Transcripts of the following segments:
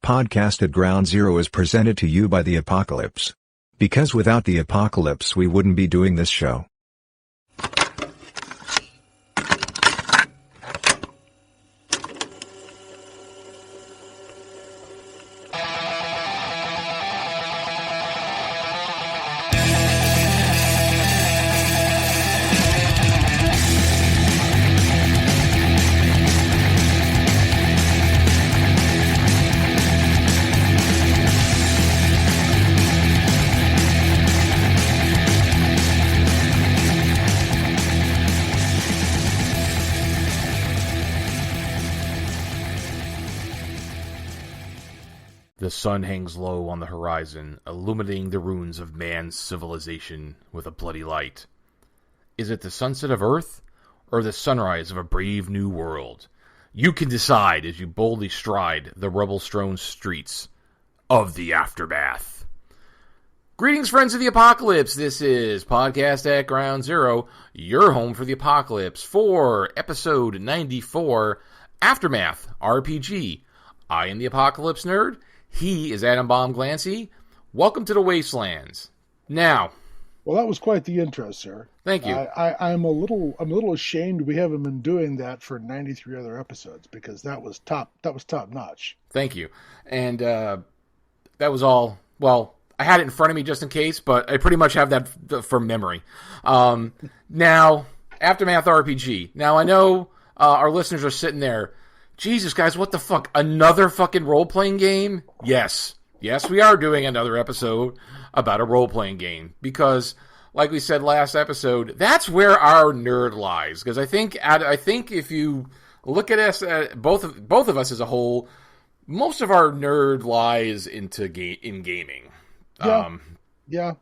Podcast at Ground Zero is presented to you by the Apocalypse. Because without the Apocalypse we wouldn't be doing this show. The sun hangs low on the horizon, illuminating the ruins of man's civilization with a bloody light. Is it the sunset of Earth, or the sunrise of a brave new world? You can decide as you boldly stride the rubble-strewn streets of the aftermath. Greetings, friends of the apocalypse. This is Podcast at Ground Zero, your home for the apocalypse, for episode 94, Aftermath RPG. I am the Apocalypse Nerd. He is Adam Baum Glancy. Welcome to the Wastelands. Now, well, that was quite the intro, sir. Thank you. I'm a little ashamed we haven't been doing that for 93 other episodes because that was top notch. Thank you. And that was all. Well, I had it in front of me just in case, but I pretty much have that from memory. Now, Aftermath RPG. Now I know our listeners are sitting there. Jesus, guys, what the fuck? Another fucking role-playing game? Yes. Yes, we are doing another episode about a role-playing game. Because, like we said last episode, that's where our nerd lies. Because I think if you look at us, both of us as a whole, most of our nerd lies in gaming. Yeah,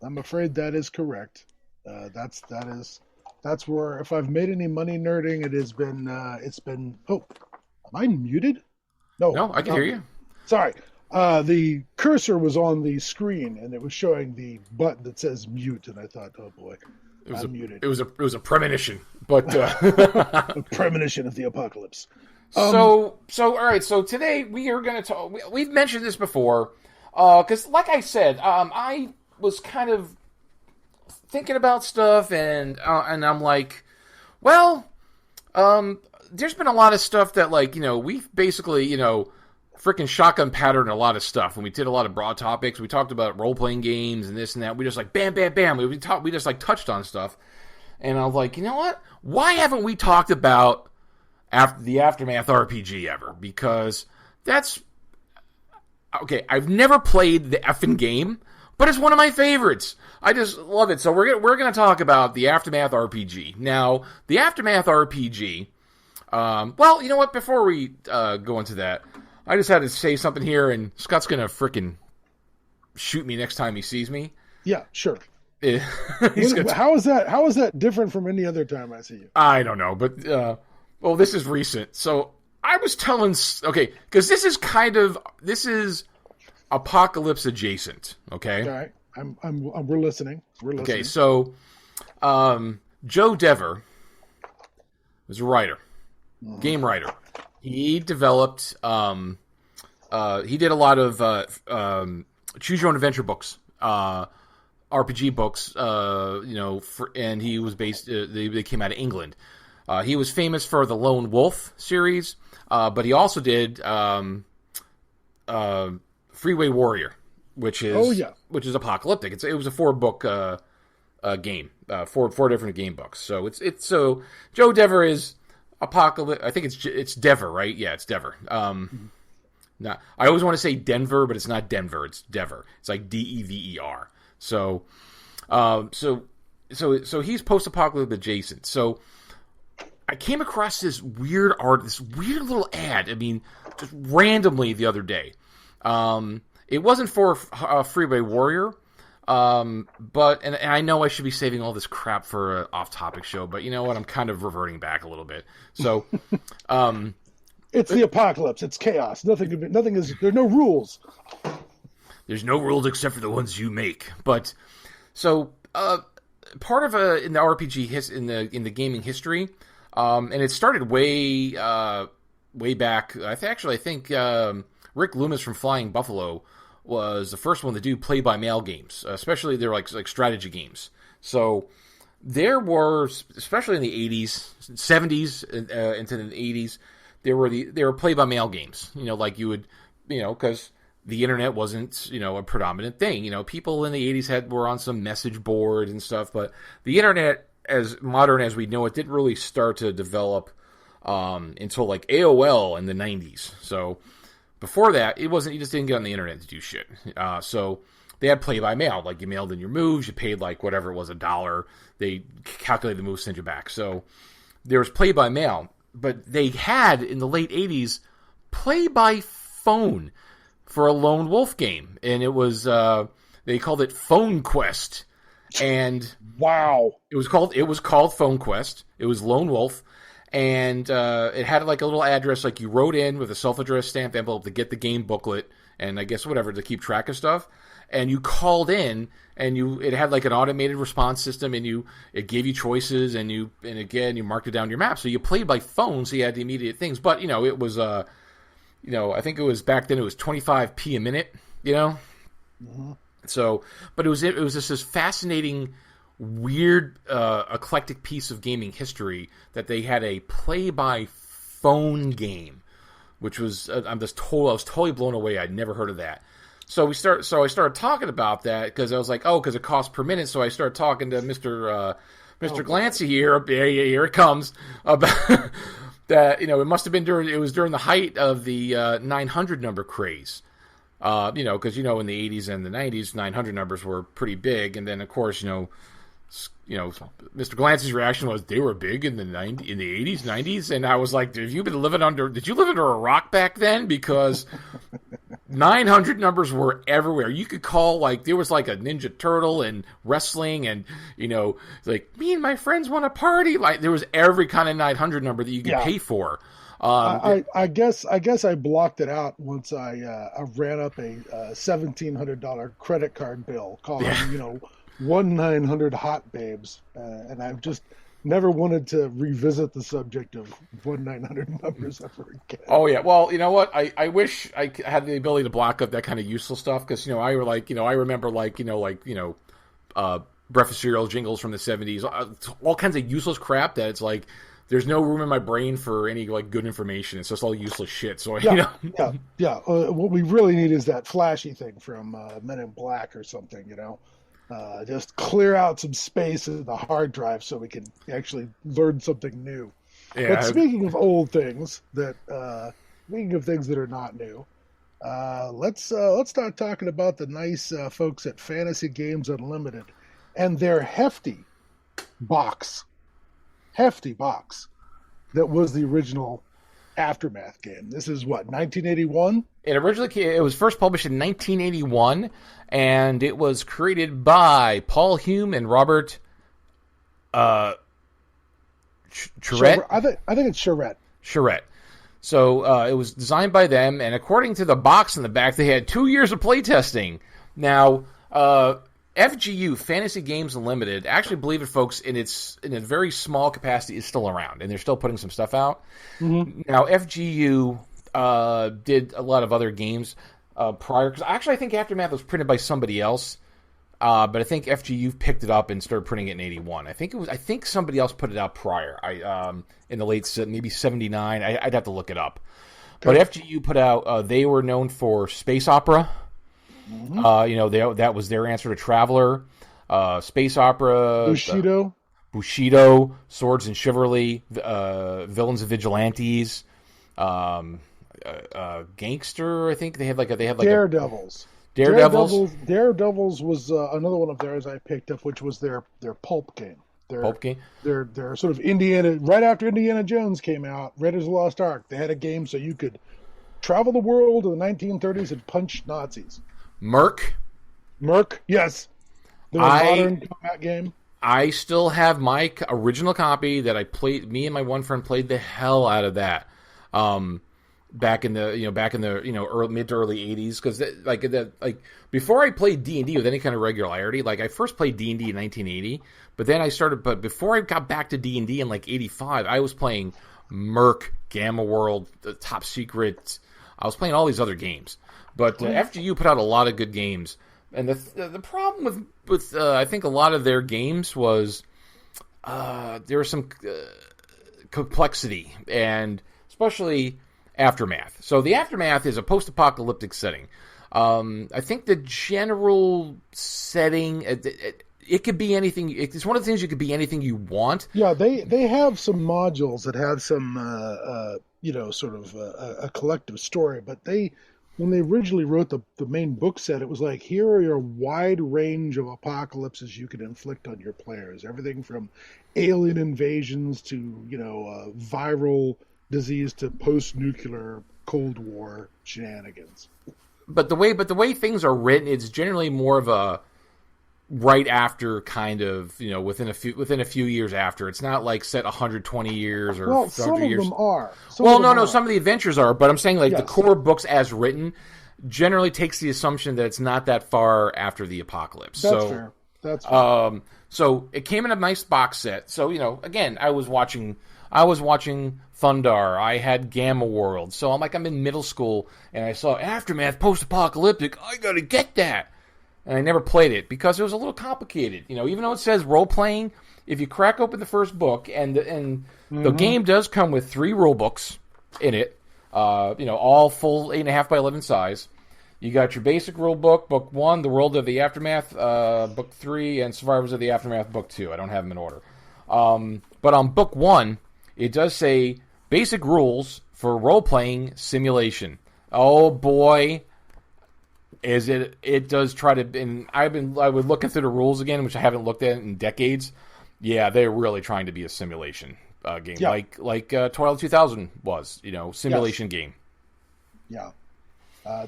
I'm afraid that is correct. That's where, if I've made any money nerding, it's been. Oh. Am I muted? No, I can hear you. Sorry. The cursor was on the screen, and it was showing the button that says mute, and I thought, oh boy, I'm muted. It was a premonition, but a premonition of the apocalypse. So all right. So today we are going to talk. We've mentioned this before, because like I said, I was kind of thinking about stuff, and I'm like, well, there's been a lot of stuff that, like, we've basically, freaking shotgun patterned a lot of stuff. When we did a lot of broad topics, we talked about role-playing games and this and that. We just like, bam, bam, bam. We just like touched on stuff. And I was like, you know what? Why haven't we talked about the Aftermath RPG ever? Because that's... Okay, I've never played the effing game, but it's one of my favorites. I just love it. So we're going to talk about the Aftermath RPG. Now, the Aftermath RPG... well, you know what? Before we go into that, I just had to say something here, and Scott's gonna frickin' shoot me next time he sees me. Yeah, sure. How is that different from any other time I see you? I don't know, but well, this is recent. So I was telling, okay, because this is apocalypse adjacent. Okay. All right. We're listening. Okay, so Joe Dever was a writer. Game writer. He developed, he did a lot of choose your own adventure books, RPG books, and he was based, they came out of England. He was famous for the Lone Wolf series, but he also did Freeway Warrior, which is apocalyptic. It was a 4-book game, four different game books. So so Joe Dever is Apocalypse. I think it's Dever, right? Yeah, it's Dever. I always want to say Denver, but it's not Denver. It's Dever. It's like Dever. So he's post-apocalyptic adjacent. So I came across this weird little ad. I mean, just randomly the other day. It wasn't for Freeway Warrior. But I know I should be saving all this crap for an off-topic show, but you know what? I'm kind of reverting back a little bit. So, it's the apocalypse. It's chaos. Nothing is. There are no rules. There's no rules except for the ones you make. But so, part of in the RPG in the gaming history, and it started way back. I think Rick Loomis from Flying Buffalo was the first one to do play-by-mail games, especially they're like strategy games. So there were, especially in the 80s, 70s, into the 80s, there were play-by-mail games. Like you would, because the internet wasn't, a predominant thing. People in the 80s were on some message board and stuff, but the internet, as modern as we know it, didn't really start to develop until like AOL in the 90s. So before that, you just didn't get on the internet to do shit. So they had play-by-mail, like you mailed in your moves, you paid like whatever it was, $1. They calculated the moves, sent you back. So there was play-by-mail, but they had in the late 80s play-by-phone for a lone wolf game, and it was they called it Phone Quest, and wow, it was called Phone Quest. It was lone wolf, and it had like a little address, like you wrote in with a self-addressed stamped envelope to get the game booklet, and I guess whatever to keep track of stuff. And you called in, and it had like an automated response system, and it gave you choices, and again you marked it down your map. So you played by phone, so you had the immediate things. But it was I think it was back then it was 25p a minute. Mm-hmm. So, but it was just this fascinating, weird, eclectic piece of gaming history that they had a play-by-phone game, which was I was totally blown away. I'd never heard of that. So I started talking about that because I was like, because it costs per minute. So I started talking to Mr. Glancy here. Here it comes about that. It must have been during the height of the 900 number craze. Because in the 80s and the 90s, 900 numbers were pretty big, and then of course Mr. Glancy's reaction was they were big in the 80s, 90s, and I was like, did you live under a rock back then? Because 900 numbers were everywhere. You could call, like, there was like a Ninja Turtle and wrestling, and like me and my friends want to party. Like there was every kind of 900 number that you could pay for. I guess I blocked it out once I ran up a $1,700 credit card bill calling 1-900 hot babes, and I've just never wanted to revisit the subject of 1-900 numbers ever again. Oh yeah, well, you know what? I wish I had the ability to block up that kind of useless stuff because I remember breakfast cereal jingles from the 70s, all kinds of useless crap that it's like there's no room in my brain for any like good information. It's just all useless shit. So what we really need is that flashy thing from Men in Black or something. Just clear out some space in the hard drive so we can actually learn something new. Yeah, but speaking of old things speaking of things that are not new, let's start talking about the nice folks at Fantasy Games Unlimited and their hefty box that was the original Aftermath game. This is what, 1981? It was first published in 1981, and it was created by Paul Hume and Robert Charette. I think it's Charette. Charette. So it was designed by them, and according to the box in the back, they had 2 years of playtesting. Now, FGU, Fantasy Games Unlimited, actually, believe it, folks, in a very small capacity, is still around, and they're still putting some stuff out. Mm-hmm. Now, FGU did a lot of other games prior, because actually I think Aftermath was printed by somebody else, but I think FGU picked it up and started printing it in 81. I think somebody else put it out prior. In the late maybe 79. I'd have to look it up. Okay. But FGU put out. They were known for space opera. Mm-hmm. That was their answer to Traveler, space opera, Bushido, Swords and Chivalry, Villains and Vigilantes, Gangster. I think they had like Daredevils. Daredevils was another one of theirs I picked up, which was their pulp game. Their sort of Indiana, right after Indiana Jones came out, Raiders of the Lost Ark. They had a game so you could travel the world in the 1930s and punch Nazis. Merc, yes. The modern combat game. I still have my original copy that I played. Me and my one friend played the hell out of that. Back in the mid to early 80s, because before I played D&D with any kind of regularity, like I first played D&D in 1980, but before I got back to D&D in like 85, I was playing Merc, Gamma World, the Top Secret, I was playing all these other games. But FGU put out a lot of good games. And the problem with I think a lot of their games was there was some complexity, and especially Aftermath. So the Aftermath is a post-apocalyptic setting. I think the general setting, it could be anything. It's one of the things you could be anything you want. Yeah, they have some modules that have some, sort of a collective story. But when they originally wrote the main book set, it was like, here are your wide range of apocalypses you can inflict on your players. Everything from alien invasions to, viral disease to post-nuclear Cold War shenanigans. But the way things are written, it's generally more of a right after kind of, within a few years after. It's not like set 120 years or 100 some years. Of them are. Some of the adventures are, but I'm saying the core books as written generally takes the assumption that it's not that far after the apocalypse. That's fair. That's fair. So it came in a nice box set. So, again, I was watching Thundar. I had Gamma World. So I'm in middle school and I saw Aftermath post-apocalyptic. I got to get that. And I never played it because it was a little complicated. Even though it says role-playing, if you crack open the first book, and the game does come with 3 rule books in it, all full 8.5 by 11 size. You got your basic rule book, book 1, The World of the Aftermath, book 3, and Survivors of the Aftermath, book 2. I don't have them in order. But on book 1, it does say basic rules for role-playing simulation. Oh boy, it does try to, and I was looking through the rules again, which I haven't looked at in decades. Yeah, they're really trying to be a simulation game, like Twilight 2000 was, simulation game. Yeah,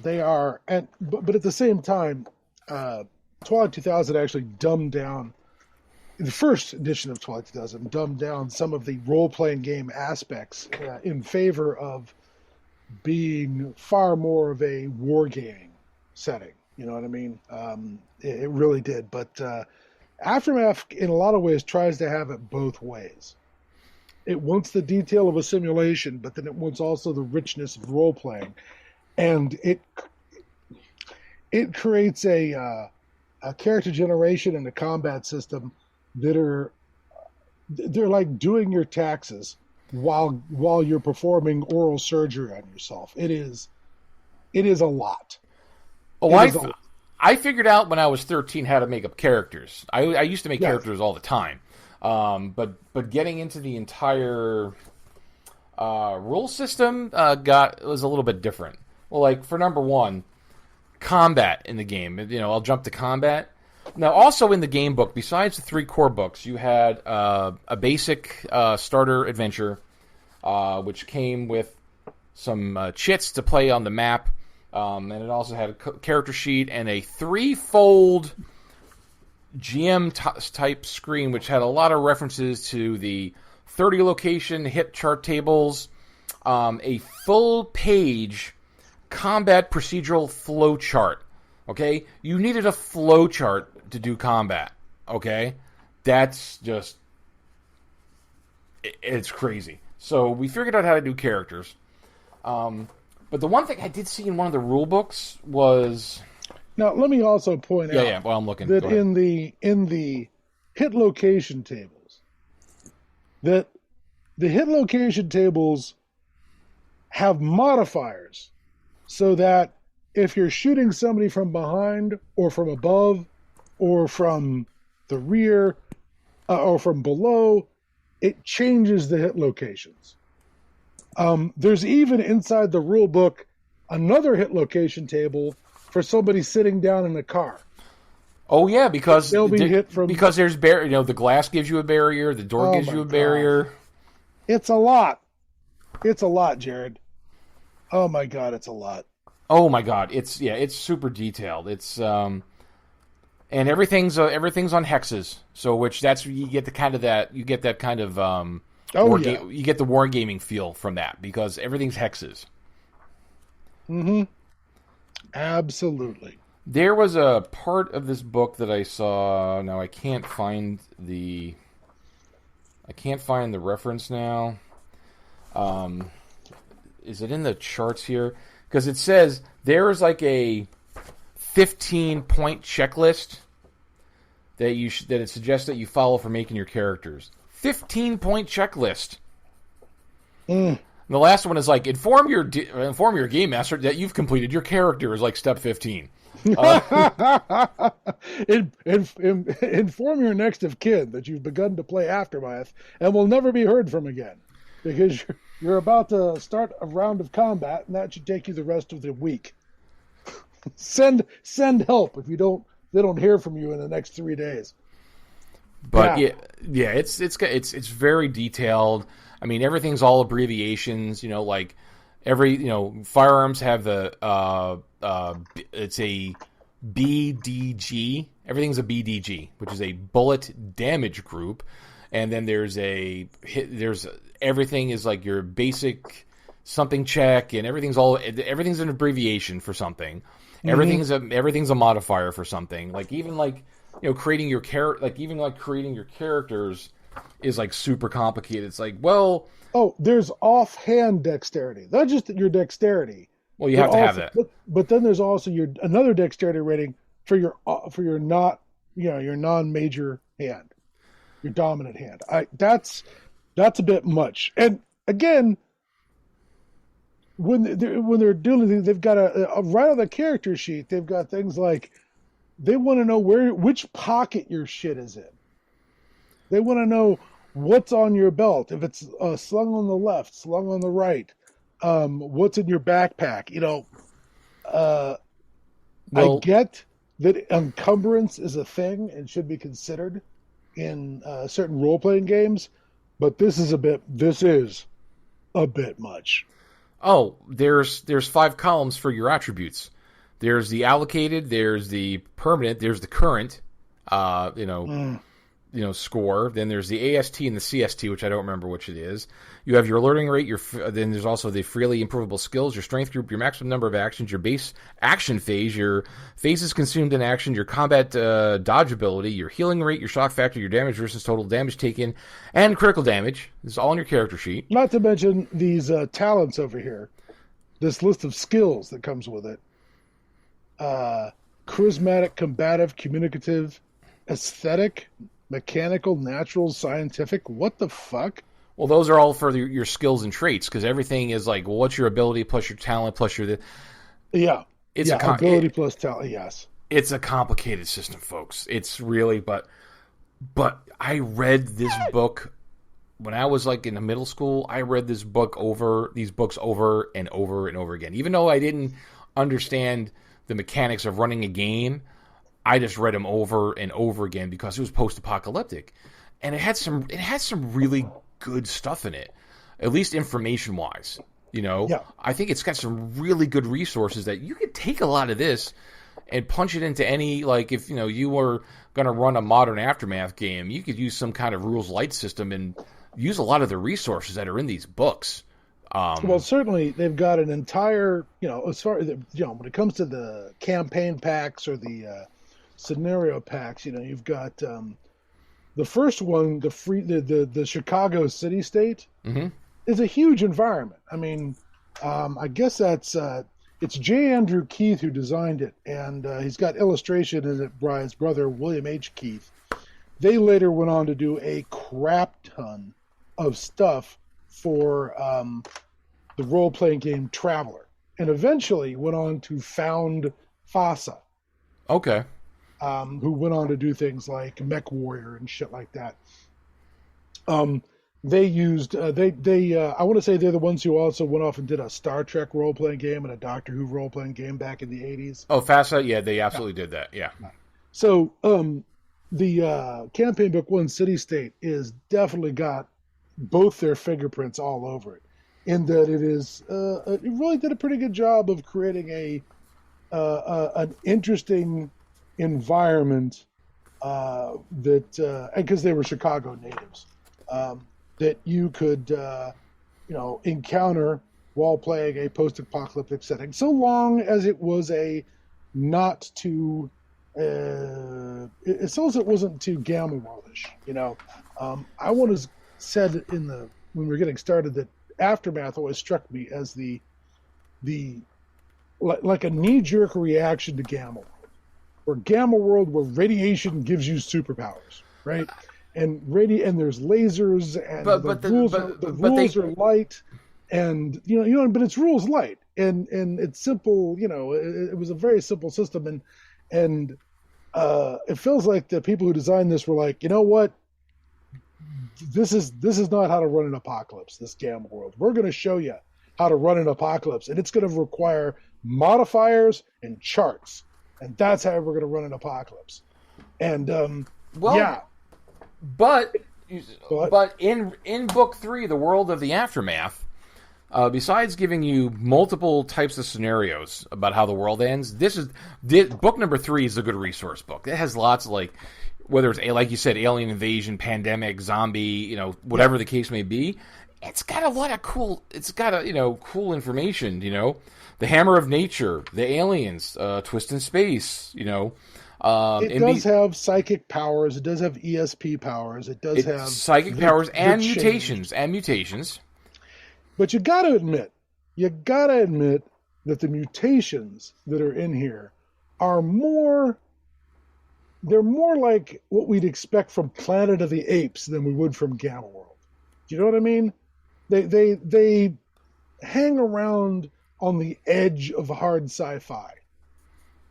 they are, but at the same time, Twilight 2000 actually dumbed down. The first edition of Twilight 2000 dumbed down some of the role-playing game aspects in favor of being far more of a wargaming setting. You know what I mean? It really did. But Aftermath, in a lot of ways, tries to have it both ways. It wants the detail of a simulation, but then it wants also the richness of role-playing. And it creates a character generation and a combat system they're like doing your taxes while you're performing oral surgery on yourself. It is a lot. Oh, I figured out when I was 13 how to make up characters. I used to make characters all the time, but getting into the entire rule system was a little bit different. Well, like for number 1, combat in the game. I'll jump to combat. Now, also in the game book, besides the 3 core books, you had a basic starter adventure, which came with some chits to play on the map, and it also had a character sheet and a 3-fold GM-type screen, which had a lot of references to the 30-location hit chart tables, a full-page combat procedural flow chart. Okay? You needed a flow chart to do combat. Okay? That's just... It's crazy. So we figured out how to do characters. But the one thing I did see in one of the rule books was... Now, let me also point out... Yeah, well, I'm looking. That in the hit location tables, that the hit location tables have modifiers so that if you're shooting somebody from behind or from above or from the rear or from below, it changes the hit locations. There's even inside the rule book another hit location table for somebody sitting down in a car. Oh yeah, because they'll be hit from there's the glass gives you a barrier, the door gives you a barrier. It's a lot. It's a lot, Jared. Oh my God, it's a lot. Oh my God, it's super detailed. It's and everything's on hexes, so which that's you get that kind of you get the wargaming feel from that because everything's hexes. Mm-hmm. Absolutely. There was a part of this book that I saw. Now I can't find the reference now. Is it in the charts here? because it says there's like a 15-point checklist that it suggests that you follow for making your characters. 15-point checklist. And the last one is like inform your game master that you've completed your character is like step 15. Inform your next of kin that you've begun to play Aftermath and will never be heard from again, because you're about to start a round of combat, and that should take you the rest of the week. Send help if they don't hear from you in the next 3 days. But yeah, it's very detailed. I mean, everything's all abbreviations. Like every firearms have the it's a BDG. Everything's a BDG, which is a bullet damage group, and then there's everything is like your basic something check, and everything's an abbreviation for something. Mm-hmm. Everything's a modifier for something. Like even creating your creating your characters is like super complicated. It's like, well, there's offhand dexterity, not just your dexterity. Well, you have to have that. But then there's also another dexterity rating for your your non-major hand, your dominant hand. That's a bit much. And again, when they're doing things, they've got a right on the character sheet. They've got things like they want to know which pocket your shit is in. They want to know what's on your belt, if it's slung on the left, slung on the right. What's in your backpack? I get that encumbrance is a thing and should be considered in certain role-playing games, but this is a bit much. Oh, there's 5 columns for your attributes. There's the allocated, there's the permanent, there's the current, score. Then there's the AST and the CST, which I don't remember which it is. You have your alerting rate. Then there's also the freely improvable skills, your strength group, your maximum number of actions, your base action phase, your phases consumed in action, your combat dodge ability, your healing rate, your shock factor, your damage versus total damage taken, and critical damage. This is all on your character sheet. Not to mention these talents over here. This list of skills that comes with it. Charismatic, combative, communicative, aesthetic, mechanical, natural, scientific. What the fuck? Well, those are all for your skills and traits, because everything is like, well, what's your ability plus your talent plus your... ability plus talent, yes. It's a complicated system, folks. It's really, but I read this book when I was like in the middle school. I read these books over and over and over again. Even though I didn't understand the mechanics of running a game, I just read them over and over again because it was post-apocalyptic, and it had some really good stuff in it, at least information-wise. I think it's got some really good resources that you could take a lot of this and punch it into any, like if you were going to run a modern Aftermath game, you could use some kind of rules light system and use a lot of the resources that are in these books. Well, certainly they've got an entire, as far as when it comes to the campaign packs or the scenario packs, you've got the first one, the Chicago city state, mm-hmm. is a huge environment. I mean, I guess it's J. Andrew Keith who designed it, and he's got illustration in it by his brother William H. Keith. They later went on to do a crap ton of stuff for the role-playing game Traveler, and eventually went on to found FASA. Okay. Who went on to do things like Mech Warrior and shit like that. They used I want to say they're the ones who also went off and did a Star Trek role-playing game and a Doctor Who role-playing game back in the 80s. Oh, FASA? Yeah, they absolutely did that, yeah. So, the campaign book one, City State, is definitely got both their fingerprints all over it, in that it really did a pretty good job of creating an interesting environment that because they were Chicago natives, that you could encounter while playing a post-apocalyptic setting, so long as it was not too as long as it wasn't too gamma worldish. I want to said when we were getting started that Aftermath always struck me as the like a knee-jerk reaction to Gamma World, or Gamma World where radiation gives you superpowers, right? And there's lasers, and the rules are light, and but it's rules light, and it's simple. It was a very simple system, and it feels like the people who designed this were like, you know what, this is not how to run an apocalypse. This Gamma World, we're going to show you how to run an apocalypse, and it's going to require modifiers and charts, and that's how we're going to run an apocalypse. And yeah. But in book 3, The World of the Aftermath, besides giving you multiple types of scenarios about how the world ends, book number 3 is a good resource book. It has lots of, like, whether it's, like you said, alien invasion, pandemic, zombie, whatever the case may be. It's got a lot of cool. It's got cool information. The Hammer of Nature, the aliens, Twist in Space. It does have psychic powers. It does have ESP powers. It does have psychic powers and mutations. But you got to admit that the mutations that are in here are more. They're more like what we'd expect from Planet of the Apes than we would from Gamma World. Do you know what I mean? They hang around on the edge of hard sci-fi.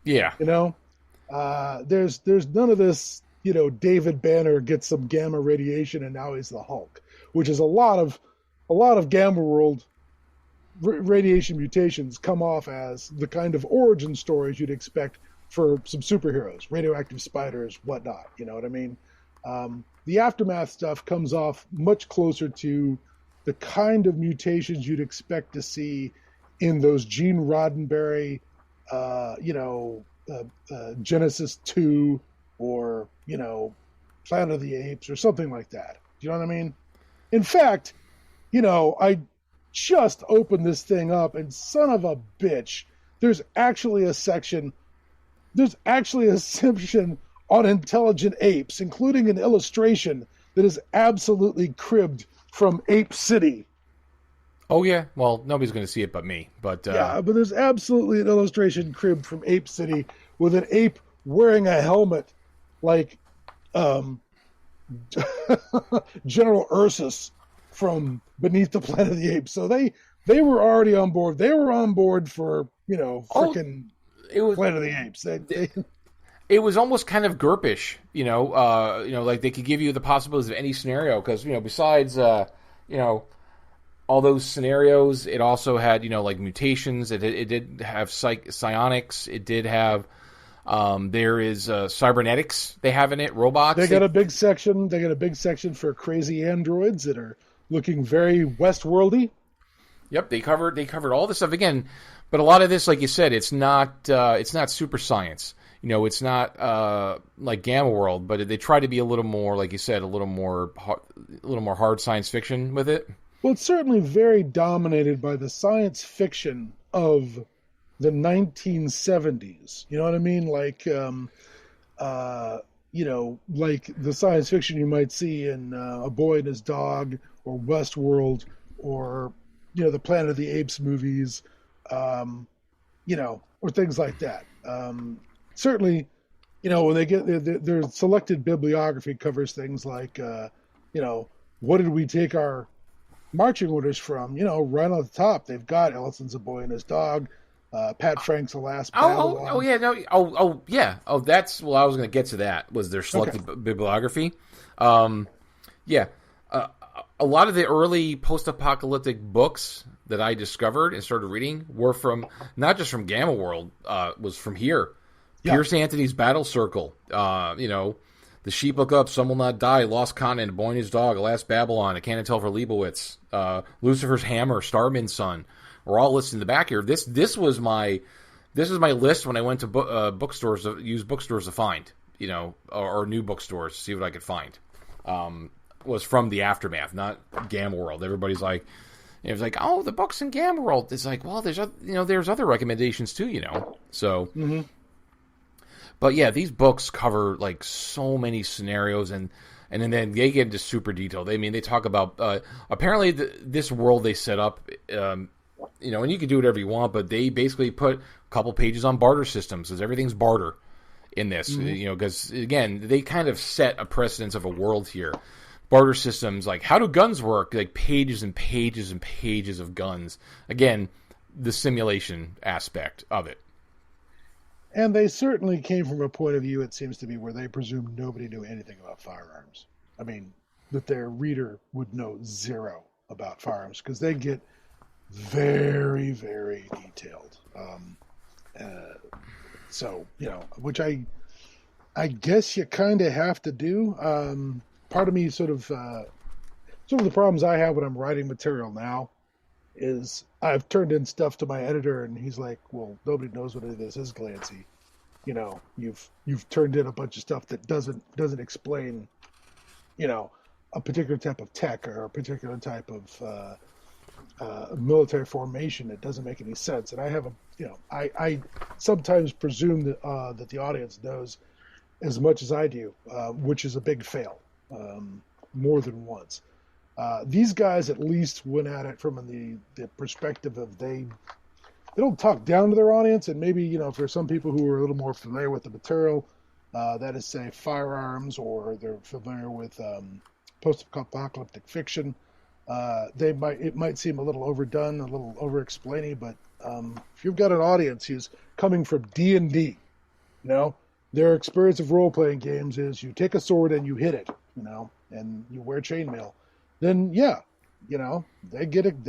Yeah. There's none of this, David Banner gets some gamma radiation and now he's the Hulk, which is a lot of Gamma World radiation mutations come off as the kind of origin stories you'd expect for some superheroes, radioactive spiders, whatnot. You know what I mean? The Aftermath stuff comes off much closer to the kind of mutations you'd expect to see in those Gene Roddenberry, Genesis 2 or, Planet of the Apes or something like that. Do you know what I mean? In fact, I just opened this thing up and son of a bitch, there's actually a section on intelligent apes, including an illustration that is absolutely cribbed from Ape City. Oh, yeah. Well, nobody's going to see it but me. But yeah, but there's absolutely an illustration cribbed from Ape City with an ape wearing a helmet like General Ursus from Beneath the Planet of the Apes. So they were already on board. They were on board for, frickin' Planet of the Apes. It was almost kind of GURPish, like they could give you the possibilities of any scenario because, besides, all those scenarios, it also had, like mutations. It did have psionics. It did have, there is cybernetics they have in it, robots. They got a big section. They got a big section for crazy androids that are looking very Westworldy. Yep, they covered all this stuff again, but a lot of this, like you said, it's not super science. It's not like Gamma World, but they try to be a little more, like you said, a little more hard science fiction with it. Well, it's certainly very dominated by the science fiction of the 1970s. You know what I mean? Like, like the science fiction you might see in A Boy and His Dog or Westworld or, the Planet of the Apes movies, or things like that. Certainly, when they get their selected bibliography covers things like, what did we take our marching orders from? Right on the top, they've got Ellison's A Boy and His Dog, Pat Frank's The Last Babylon. That's, I was going to get to that, was their selected bibliography. A lot of the early post-apocalyptic books that I discovered and started reading were from, not just from Gamma World, was from here. Yeah. Pierce Anthony's Battle Circle, The Sheep Look Up, Some Will Not Die, Lost Continent, A Boy and His Dog, A Last Babylon, A Cannon Tell for Leibowitz, Lucifer's Hammer, Starman's Son. We're all listed in the back here. This was my list when I went to bookstores, use bookstores to find, or new bookstores to see what I could find. Was from the Aftermath, not Gamma World. Everybody's like, it was like, oh, the books in Gamma World. It's like, well, there's other recommendations too, So. Mm-hmm. But yeah, these books cover like so many scenarios, and then they get into super detail. They talk about apparently this world they set up and you can do whatever you want, but they basically put a couple pages on barter systems, because everything's barter in this, because, again, they kind of set a precedence of a world here. Barter systems, like, how do guns work? Like, pages and pages and pages of guns. Again, the simulation aspect of it. And they certainly came from a point of view, it seems to be, where they presumed nobody knew anything about firearms. I mean, that their reader would know zero about firearms, because they get very, very detailed. So, which I guess you kind of have to do. Part of me some of the problems I have when I'm writing material now is I've turned in stuff to my editor, and he's like, well, nobody knows what any of this is, Glancy. You've turned in a bunch of stuff that doesn't explain, a particular type of tech or a particular type of military formation. It doesn't make any sense. And I have I sometimes presume that the audience knows as much as I do, which is a big fail, more than once. These guys at least went at it from the perspective of they don't talk down to their audience, and maybe, for some people who are a little more familiar with the material, that is, say, firearms, or they're familiar with post-apocalyptic fiction, it might seem a little overdone, a little over-explaining, but if you've got an audience who's coming from D&D, their experience of role-playing games is you take a sword and you hit it, and you wear chainmail, then they get it.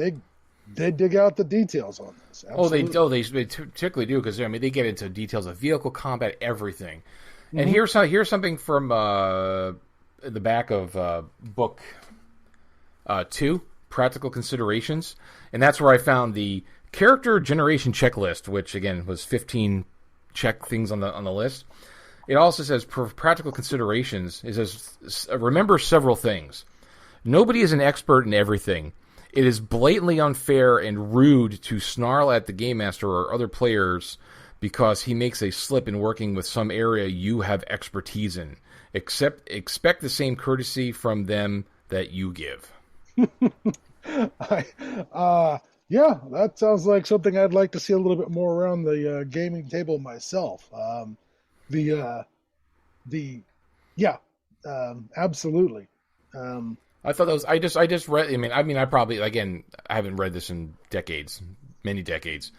They dig out the details on this. Absolutely. They particularly do, because they get into details of vehicle combat, everything. And here's something from the back of book 2, Practical Considerations, and that's where I found the character generation checklist, which again was 15 check things on the list. It also says, for practical considerations, it says, remember several things. Nobody is an expert in everything. It is blatantly unfair and rude to snarl at the game master or other players because he makes a slip in working with some area you have expertise in. Expect the same courtesy from them that you give. Yeah, that sounds like something I'd like to see a little bit more around the gaming table myself. Absolutely. I thought that was. I just read. I probably, again, I haven't read this in decades, many decades,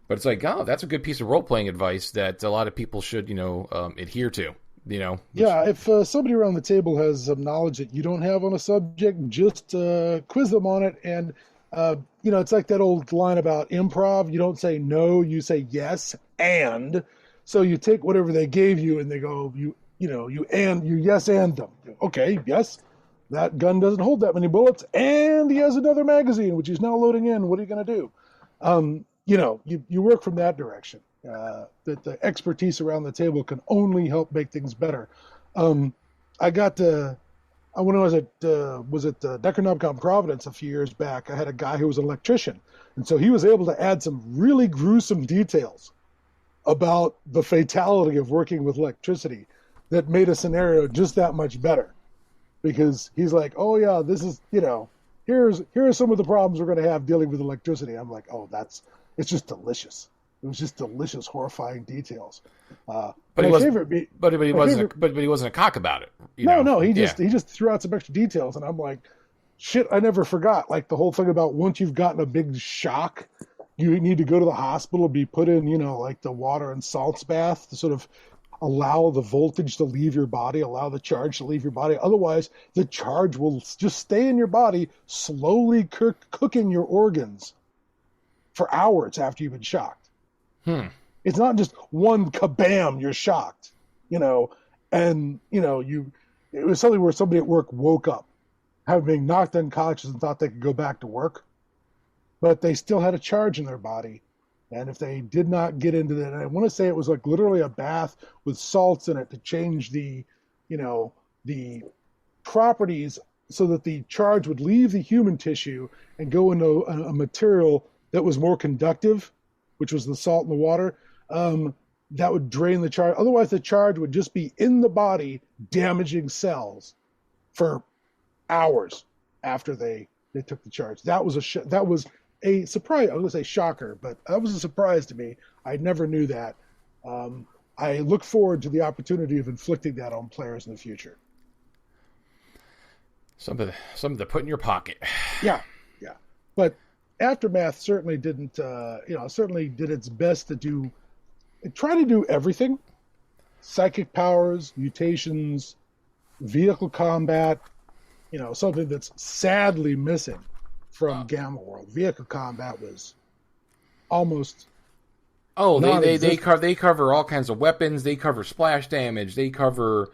but it's like, oh, that's a good piece of role playing advice that a lot of people should, adhere to. Yeah, if somebody around the table has some knowledge that you don't have on a subject, just quiz them on it. And it's like that old line about improv. You don't say no, you say yes, and. So you take whatever they gave you, and they go, you yes and them. Okay, yes. That gun doesn't hold that many bullets, and he has another magazine, which he's now loading in. What are you going to do? You work from that direction. That the expertise around the table can only help make things better. When I was at Necronomicon Providence a few years back, I had a guy who was an electrician, and so he was able to add some really gruesome details about the fatality of working with electricity that made a scenario just that much better. Because he's like, oh yeah, this is, here are some of the problems we're going to have dealing with electricity. I'm like, oh, it's just delicious. It was just delicious, horrifying details. But he wasn't a cock about it. No, he just threw out some extra details, and I'm like, shit, I never forgot. Like the whole thing about once you've gotten a big shock, you need to go to the hospital, be put in, like the water and salts bath to sort of allow the voltage to leave your body, allow the charge to leave your body. Otherwise, the charge will just stay in your body, slowly cooking your organs for hours after you've been shocked. It's not just one kabam, you're shocked, it was something where somebody at work woke up, having been knocked unconscious and thought they could go back to work, but they still had a charge in their body. And if they did not get into that, and I want to say it was like literally a bath with salts in it to change the properties so that the charge would leave the human tissue and go into a material that was more conductive, which was the salt in the water, that would drain the charge. Otherwise, the charge would just be in the body, damaging cells for hours after they took the charge. That was a surprise. I was going to say shocker, but that was a surprise to me. I never knew that. I look forward to the opportunity of inflicting that on players in the future. Something to put in your pocket. Yeah. But Aftermath certainly didn't, certainly did its best to try to do everything. Psychic powers, mutations, vehicle combat, something that's sadly missing from Gamma World. Vehicle combat was almost... Oh, they cover all kinds of weapons. They cover splash damage. They cover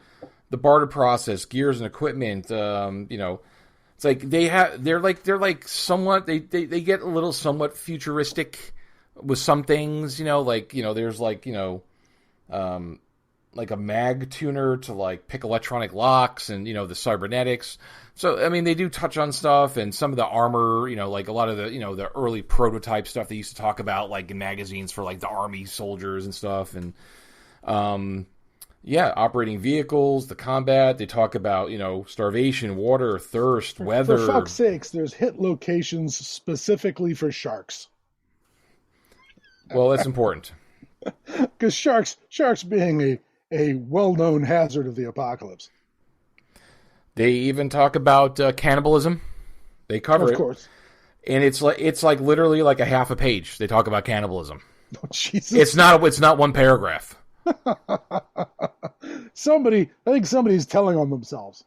the barter process, gears and equipment. It's like they're like somewhat they get a little somewhat futuristic with some things. There's like a mag tuner to like pick electronic locks and the cybernetics. So I mean they do touch on stuff and some of the armor, like a lot of the the early prototype stuff they used to talk about like in magazines for like the army soldiers and stuff and operating vehicles, the combat. They talk about starvation, water, thirst, weather. For fuck's sakes, there's hit locations specifically for sharks. Well, that's important because sharks being a well-known hazard of the apocalypse. They even talk about cannibalism. They cover it, of course, and it's like literally like a half a page. They talk about cannibalism. Oh, Jesus! It's not one paragraph. I think somebody's telling on themselves.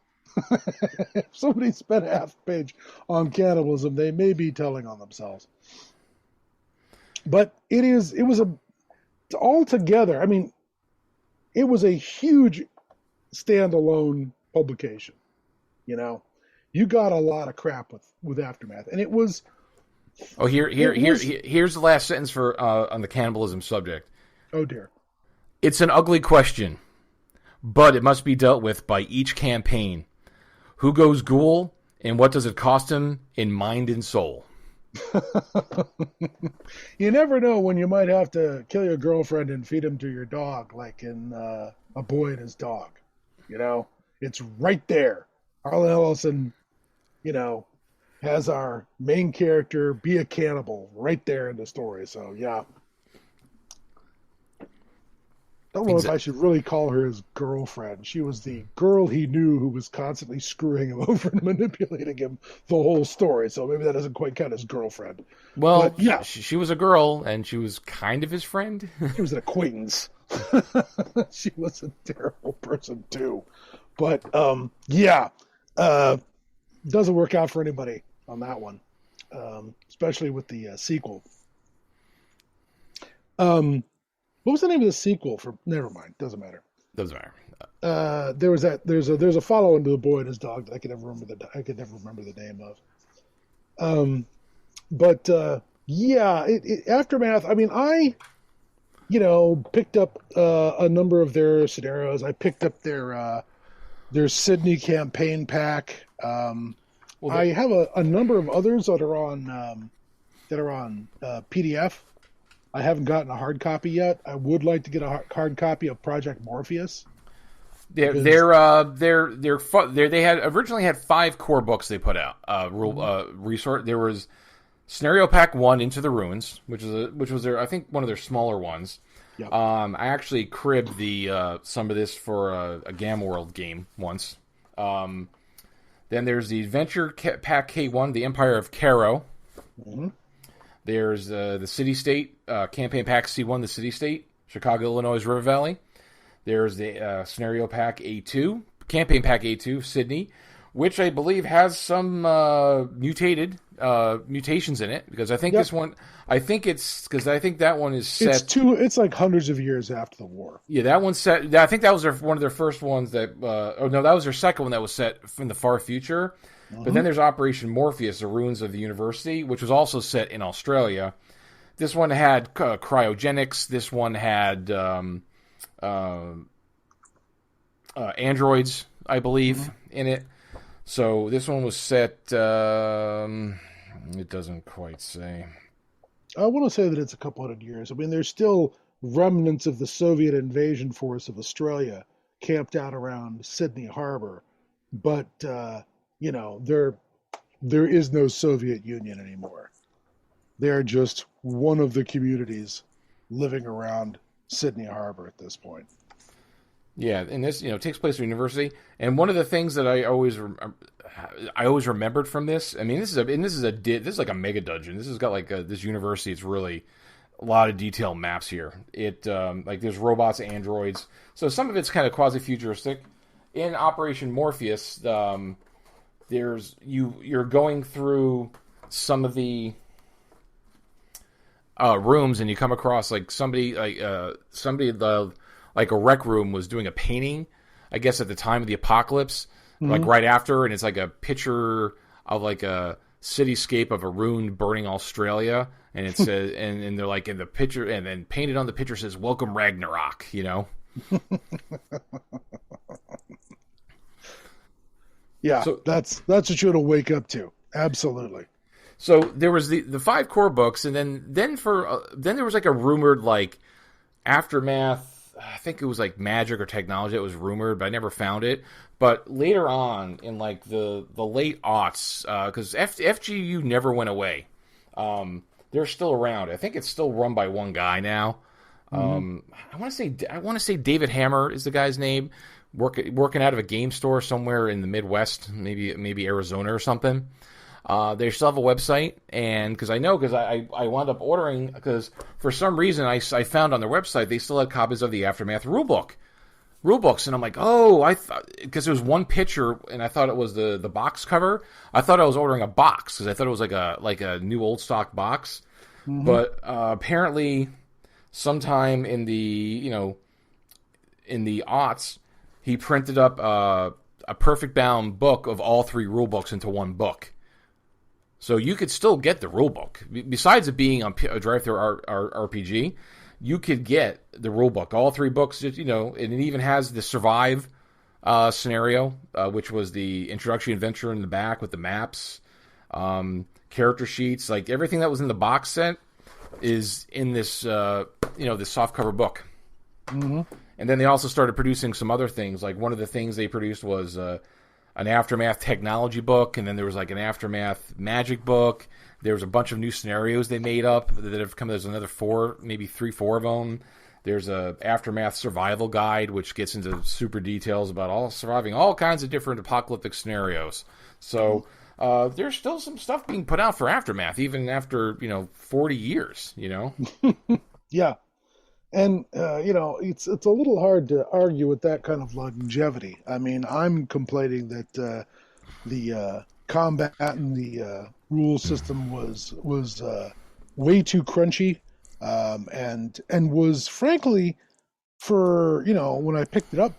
If somebody spent half a page on cannibalism, they may be telling on themselves. But it was altogether. I mean, it was a huge standalone publication. You got a lot of crap with Aftermath, and it was. Oh, here's the last sentence for on the cannibalism subject. Oh dear. It's an ugly question, but it must be dealt with by each campaign. Who goes ghoul, and what does it cost him in mind and soul? You never know when you might have to kill your girlfriend and feed him to your dog, like in A Boy and His Dog. It's right there. Harlan Ellison, has our main character be a cannibal right there in the story. So, yeah. I don't know if I should really call her his girlfriend. She was the girl he knew who was constantly screwing him over and manipulating him the whole story. So maybe that doesn't quite count as girlfriend. Well, but, yeah, she was a girl, and she was kind of his friend. She was an acquaintance. She was a terrible person too. But doesn't work out for anybody on that one, especially with the sequel. What was the name of the sequel for? Never mind. Doesn't matter. Doesn't matter. There's a follow-on to The Boy and His Dog that I could never remember the name of. Aftermath. I mean, I picked up a number of their scenarios. I picked up their Sydney campaign pack. I have a number of others that are on PDF. I haven't gotten a hard copy yet. I would like to get a hard copy of Project Morpheus. They had originally had 5 core books they put out. Resort. There was Scenario Pack 1, Into the Ruins, which was their, I think, one of their smaller ones. Yep. I actually cribbed some of this for a Gamma World game once. Then there's the Adventure Pack K1, The Empire of Cairo. Mm-hmm. There's the City State Campaign Pack C1, The City State, Chicago, Illinois, River Valley. There's the Scenario Pack A2, Campaign Pack A2, Sydney, which I believe has some mutations in it, because I think this one, I think that one is set. It's like hundreds of years after the war. Yeah, that one's set. I think that was one of their first ones that. That was their second one that was set in the far future. Mm-hmm. But then there's Operation Morpheus, the Ruins of the University, which was also set in Australia. This one had cryogenics. This one had androids, I believe, in it. So this one was set. It doesn't quite say. I want to say that it's a couple hundred years. I mean, there's still remnants of the Soviet invasion force of Australia camped out around Sydney Harbor, but there is no Soviet Union anymore. They're just one of the communities living around Sydney Harbor at this point. Yeah, and this takes place at university. And one of the things that I always remembered from this. I mean, this is like a mega dungeon. This has got like this university. It's really a lot of detailed maps here. It like there's robots, androids. So some of it's kind of quasi-futuristic. In Operation Morpheus, you're going through some of the rooms, and you come across like somebody like a rec room was doing a painting, I guess at the time of the apocalypse, like right after, and it's like a picture of like a cityscape of a ruined, burning Australia, and it says, and they're like in the picture, and then painted on the picture says "Welcome Ragnarok," Yeah, so, that's what you ought to wake up to. Absolutely. So there was the 5 core books, and then there was like a rumored like aftermath. I think it was like magic or technology that was rumored, but I never found it. But later on, in like the late aughts, because FGU never went away. They're still around. I think it's still run by one guy now. I want to say David Hammer is the guy's name. Working out of a game store somewhere in the Midwest, maybe Arizona or something. They still have a website, and because I wound up ordering, because for some reason I found on their website they still had copies of the Aftermath rulebooks, and I'm like, oh, because there was one picture, and I thought it was the box cover. I thought I was ordering a box because I thought it was like a new old stock box, but apparently sometime in the aughts, he printed up a perfect bound book of all 3 rulebooks into one book. So you could still get the rulebook. Besides it being a drive-thru RPG, you could get the rulebook. All 3 books, and it even has the survive scenario, which was the introductory adventure in the back with the maps, character sheets, like everything that was in the box set is in this, this softcover book. And then they also started producing some other things. Like one of the things they produced was an Aftermath technology book, and then there was like an Aftermath magic book. There was a bunch of new scenarios they made up that have come. There's another 4, maybe 3-4 of them. There's a Aftermath survival guide, which gets into super details about surviving all kinds of different apocalyptic scenarios. So there's still some stuff being put out for Aftermath, even after 40 years. Yeah. And, it's a little hard to argue with that kind of longevity. I mean, I'm complaining that the combat and the rule system was way too crunchy, and was, frankly, for, when I picked it up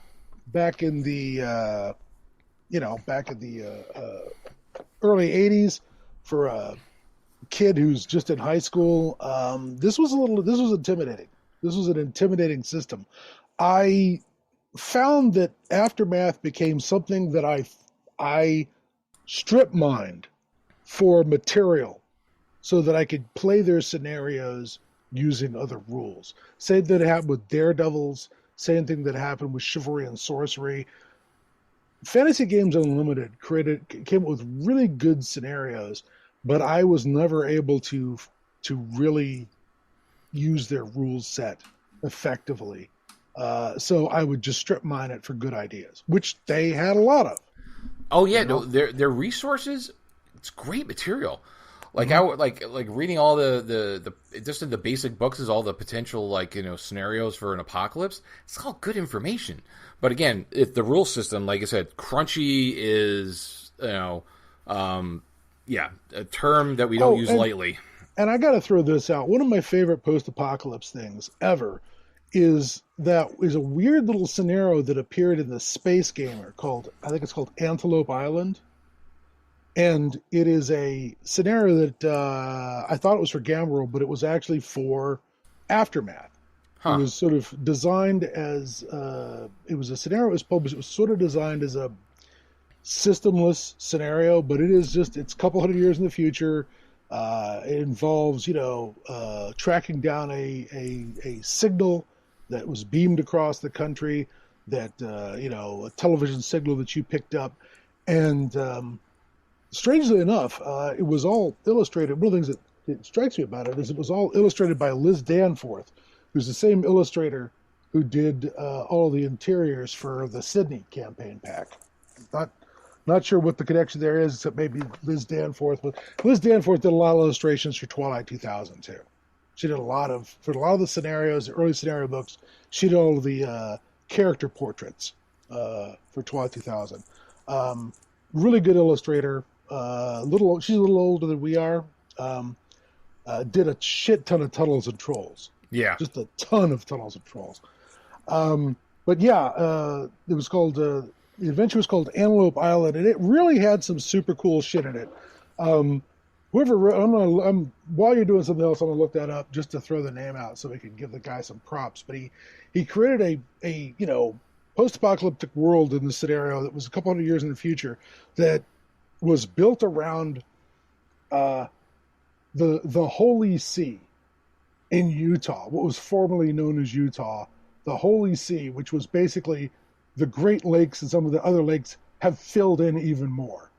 back in the, early 80s, for a kid who's just in high school, this was intimidating. This was an intimidating system. I found that Aftermath became something that I strip mined for material so that I could play their scenarios using other rules. Same thing that happened with Daredevils, same thing that happened with Chivalry and Sorcery. Fantasy Games Unlimited came up with really good scenarios, but I was never able to really use their rules set effectively. So I would just strip mine it for good ideas, which they had a lot of. Oh yeah, no, their resources, it's great material. Like I would like reading all the just in the basic books is all the potential scenarios for an apocalypse. It's all good information. But again, if the rule system, like I said, crunchy is a term that we don't use lightly. And I got to throw this out. One of my favorite post-apocalypse things ever is a weird little scenario that appeared in the Space Gamer called Antelope Island. And it is a scenario that I thought it was for Gamma World, but it was actually for Aftermath. It was sort of designed as it was a scenario that was published. It was sort of designed as a systemless scenario, but it's a couple hundred years in the future. It involves, tracking down a signal that was beamed across the country, that, a television signal that you picked up. And strangely enough, it was all illustrated. One of the things that strikes me about it is it was all illustrated by Liz Danforth, who's the same illustrator who did all the interiors for the Sydney campaign pack. Not sure what the connection there is, except maybe Liz Danforth. But Liz Danforth did a lot of illustrations for Twilight 2000 too. She did for a lot of the scenarios, the early scenario books. She did all of the character portraits for Twilight 2000. Really good illustrator. She's a little older than we are. Did a shit ton of Tunnels and Trolls. Yeah, just a ton of Tunnels and Trolls. But yeah, it was called. The adventure was called Antelope Island, and it really had some super cool shit in it. While you're doing something else, I'm gonna look that up just to throw the name out so we can give the guy some props. But he created a post-apocalyptic world in the scenario that was a couple hundred years in the future that was built around the Holy See in Utah, what was formerly known as Utah. The Holy See, which was basically the Great Lakes and some of the other lakes, have filled in even more.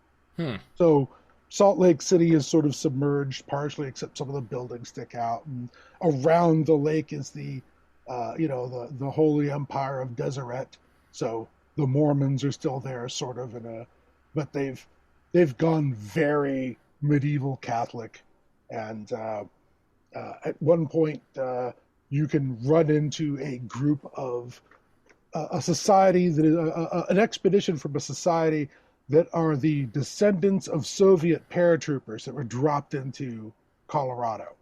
So Salt Lake City is sort of submerged partially, except some of the buildings stick out. And around the lake is the Holy Empire of Deseret. So the Mormons are still there, sort of, but they've gone very medieval Catholic. And at one point, you can run into a group of a society that is an expedition from a society that are the descendants of Soviet paratroopers that were dropped into Colorado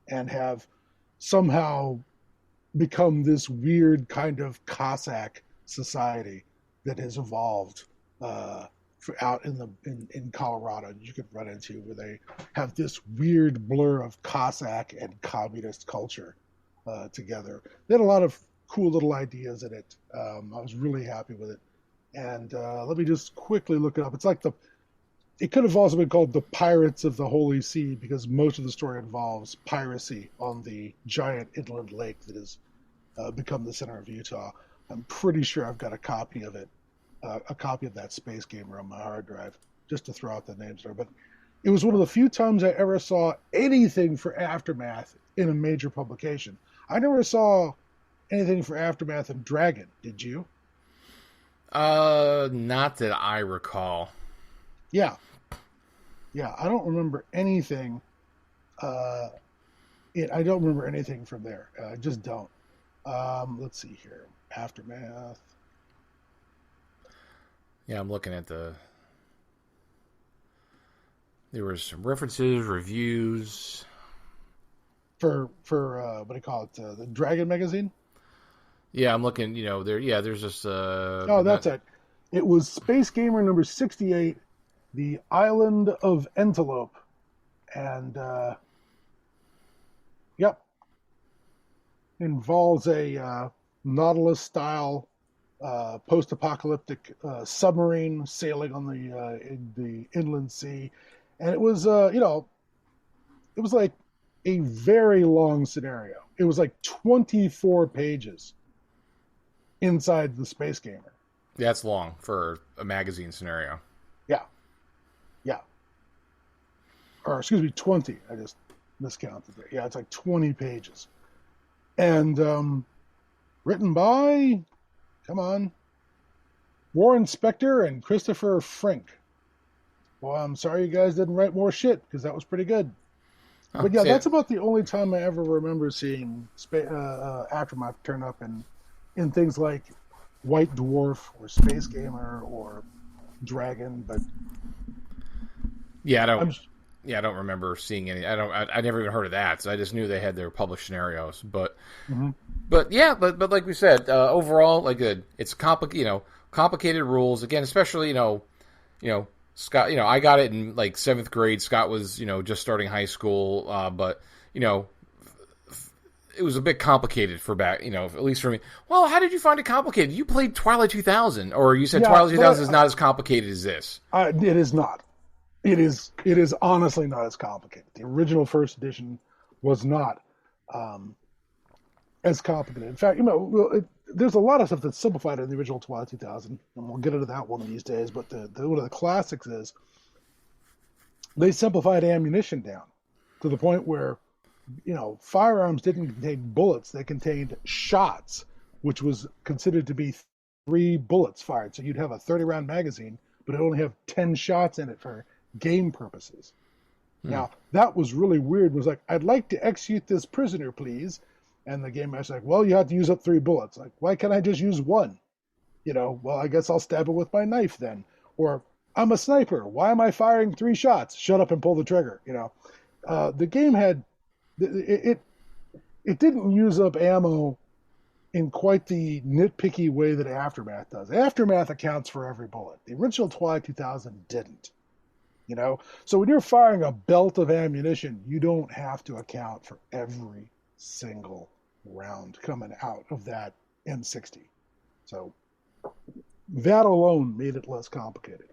and have somehow become this weird kind of Cossack society that has evolved out in Colorado. You could run into where they have this weird blur of Cossack and communist culture together. They had a lot of cool little ideas in it. I was really happy with it. And let me just quickly look it up. It's like it could have also been called the Pirates of the Holy See, because most of the story involves piracy on the giant inland lake that has become the center of Utah. I'm pretty sure I've got a copy of it, a copy of that Space Gamer on my hard drive, just to throw out the names there. But it was one of the few times I ever saw anything for Aftermath in a major publication. I never saw anything for Aftermath and Dragon. Did you? Not that I recall. Yeah, I don't remember anything. I don't remember anything from there. I just don't. Let's see here. Aftermath. Yeah, I'm looking at there were some references, reviews. For what do you call it? The Dragon magazine? Yeah, I'm looking, there's this... that's it. It was Space Gamer number 68, The Island of Antelope. And, yep. Involves a Nautilus-style post-apocalyptic submarine sailing on the inland sea. And it was, it was like a very long scenario. It was like 24 pages inside the Space Gamer. Yeah, it's long for a magazine scenario. Yeah. Or, excuse me, 20. I just miscounted there. Yeah, it's like 20 pages. And written by, come on, Warren Spector and Christopher Frink. Well, I'm sorry you guys didn't write more shit, because that was pretty good. But yeah, that's about the only time I ever remember seeing Aftermath turn up in things like White Dwarf or Space Gamer or Dragon. But yeah, I don't remember seeing any. I never even heard of that. So I just knew they had their published scenarios. But but like we said, overall, like good. It's complicated rules again, especially Scott, I got it in like 7th grade. Scott was, just starting high school. But, it was a bit complicated for back, at least for me. Well, how did you find it complicated? You played Twilight 2000, or you said Twilight 2000 is not as complicated as this. It is not. It is honestly not as complicated. The original first edition was not as complicated. In fact, there's a lot of stuff that's simplified in the original Twilight 2000, and we'll get into that one of these days. But one of the classics is they simplified ammunition down to the point where, firearms didn't contain bullets; they contained shots, which was considered to be 3 bullets fired. So you'd have a 30-round magazine, but it only have 10 shots in it for game purposes. Now, that was really weird. It was like, I'd like to execute this prisoner, please. And the game master's like, well, you have to use up 3 bullets. Like, why can't I just use 1? Well, I guess I'll stab it with my knife then. Or, I'm a sniper. Why am I firing 3 shots? Shut up and pull the trigger. The game had, it didn't use up ammo in quite the nitpicky way that Aftermath does. Aftermath accounts for every bullet. The original Twilight 2000 didn't. So when you're firing a belt of ammunition, you don't have to account for every single round coming out of that M60. So that alone made it less complicated.